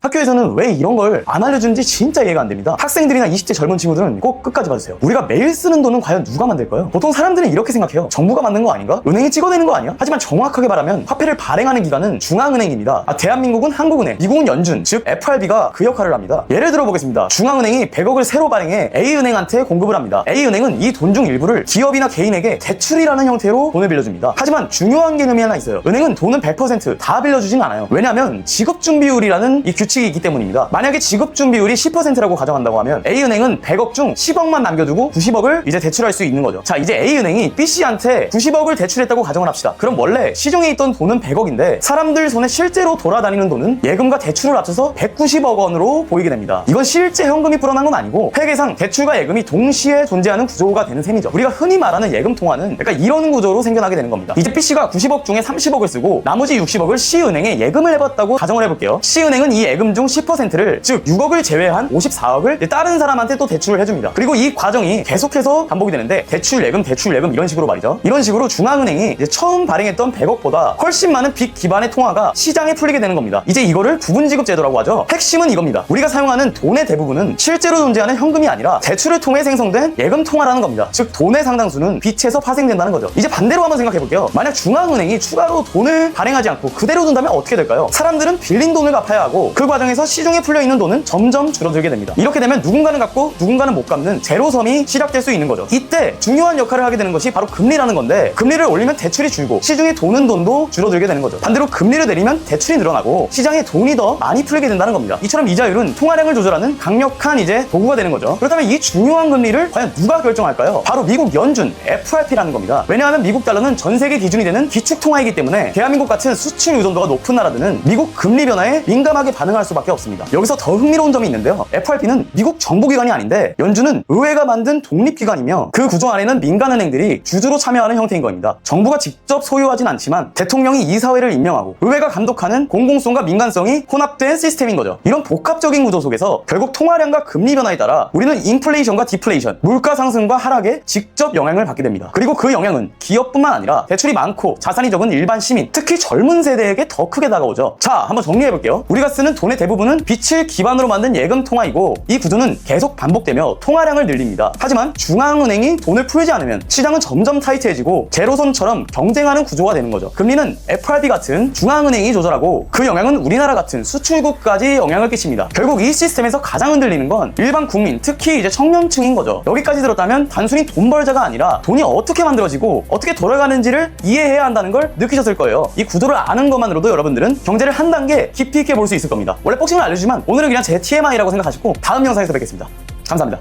학교에서는 왜 이런 걸 안 알려주는지 진짜 이해가 안 됩니다. 학생들이나 20대 젊은 친구들은 꼭 끝까지 봐주세요. 우리가 매일 쓰는 돈은 과연 누가 만들까요? 보통 사람들은 이렇게 생각해요. 정부가 만든 거 아닌가? 은행이 찍어내는 거 아니야? 하지만 정확하게 말하면 화폐를 발행하는 기관은 중앙은행입니다. 대한민국은 한국은행, 미국은 연준, 즉 FRB가 그 역할을 합니다. 예를 들어 보겠습니다. 중앙은행이 100억을 새로 발행해 A은행한테 공급을 합니다. A은행은 이 돈 중 일부를 기업이나 개인에게 대출이라는 형태로 돈을 빌려줍니다. 하지만 중요한 개념이 하나 있어요. 은행은 돈은 100% 빌려주진 않아요. 왜냐하면 지급준비율이라는 이 규칙이 있기 때문입니다. 만약에 지급준비율이 10%라고 가정한다고 하면 A은행은 100억 중 10억만 남겨두고 90억을 이제 대출할 수 있는 거죠. 자, 이제 A은행이 B씨한테 90억을 대출했다고 가정을 합시다. 그럼 원래 시중에 있던 돈은 100억인데 사람들 손에 실제로 돌아다니는 돈은 예금과 대출을 합쳐서 190억 원으로 보이게 됩니다. 이건 실제 현금이 불어난 건 아니고 회계상 대출과 예금이 동시에 존재하는 구조가 되는 셈이죠. 우리가 흔히 말하는 예금 통화는 약간 이런 구조로 생겨나게 되는 겁니다. 이제 B씨가 90억 중에 30억을 쓰고 나머지 60억을 C은행에 예금을 해봤다고 가정을 해볼게요. C은행은 이 예금 중 10%를 즉 6억을 제외한 54억을 다른 사람한테 또 대출을 해줍니다. 그리고 이 과정이 계속해서 반복이 되는데 대출 예금 이런 식으로 말이죠. 이런 식으로 중앙은행이 이제 처음 발행했던 100억보다 훨씬 많은 빚 기반의 통화가 시장에 풀리게 되는 겁니다. 이제 이거를 부분지급제도라고 하죠. 핵심은 이겁니다. 우리가 사용하는 돈의 대부분은 실제로 존재하는 현금이 아니라 대출을 통해 생성된 예금 통화라는 겁니다. 즉 돈의 상당수는 빚에서 파생된다는 거죠. 이제 반대로 한번 생각해 볼게요. 만약 중앙은행이 추가로 돈을 발행하지 않고 그대로 둔다면 어떻게 될까요? 사람들은 빌린 돈을 갚아야 하고 그 과정에서 시중에 풀려 있는 돈은 점점 줄어들게 됩니다. 이렇게 되면 누군가는 갚고 누군가는 못 갚는 제로섬이 시작될 수 있는 거죠. 이때 중요한 역할을 하게 되는 것이 바로 금리라는 건데 금리를 올리면 대출이 줄고 시중에 도는 돈도 줄어들게 되는 거죠. 반대로 금리를 내리면 대출이 늘어나고 시장에 돈이 더 많이 풀리게 된다는 겁니다. 이처럼 이자율은 통화량을 조절하는 강력한 이제 도구가 되는 거죠. 그렇다면 이 중요한 금리를 과연 누가 결정할까요? 바로 미국 연준 FRP라는 겁니다. 왜냐하면 미국 달러는 전 세계 기준이 되는 기축통화이기 때문에 대한민국 같은 수출 의존도가 높은 나라들은 미국 금리 변화에 민감하게 반응할 수밖에 없습니다. 여기서 더 흥미로운 점이 있는데요. FRP는 미국 정부기관이 아닌데 연준은 의회가 만든 독립기관이며 그 구조 안에는 민간은행들이 주주로 참여하는 형태인 겁니다. 정부가 직접 소유하진 않지만 대통령이 이사회를 임명하고 의회가 감독하는 공공성과 민간성이 혼합된 시스템인 거죠. 이런 복합적인 구조 속에서 결국 통화량과 금리 변화에 따라 우리는 인플레이션과 디플레이션, 물가 상승과 하락에 직접 영향을 받게 됩니다. 그리고 그 영향은 기업뿐만 아니라 대출이 많고 자산이 적은 일반 시민, 특히 젊은 세대에게 더 크게 다가오죠. 자, 한번 정리해볼게요. 우리가 쓰는 돈의 대부분은 빚을 기반으로 만든 예금 통화이고 이 구조는 계속 반복되며 통화량을 늘립니다. 하지만 중앙은행이 돈을 풀지 않으면 시장은 점점 타이트해지고 제로섬처럼 경쟁하는 구조가 되는 거죠. 금리는 FRB 같은 중앙은행이 조절하고 그 영향은 우리나라 같은 수출국까지 영향을 끼칩니다. 결국 이 시스템에서 가장 흔들리는 건 일반 국민, 특히 이제 청년층인 거죠. 여기까지 들었다면 단순히 돈 벌자가 아니라 돈이 어떻게 만들어지고 어떻게 돌아가는지를 이해해야 한다는 걸 느끼셨을 거예요. 이 구조를 아는 것만으로도 여러분들은 경제를 한 단계 깊이 있게 볼 수 있을 겁니다. 원래 복싱을 알려주지만 오늘은 그냥 제 TMI라고 생각하시고 다음 영상에서 뵙겠습니다. 감사합니다.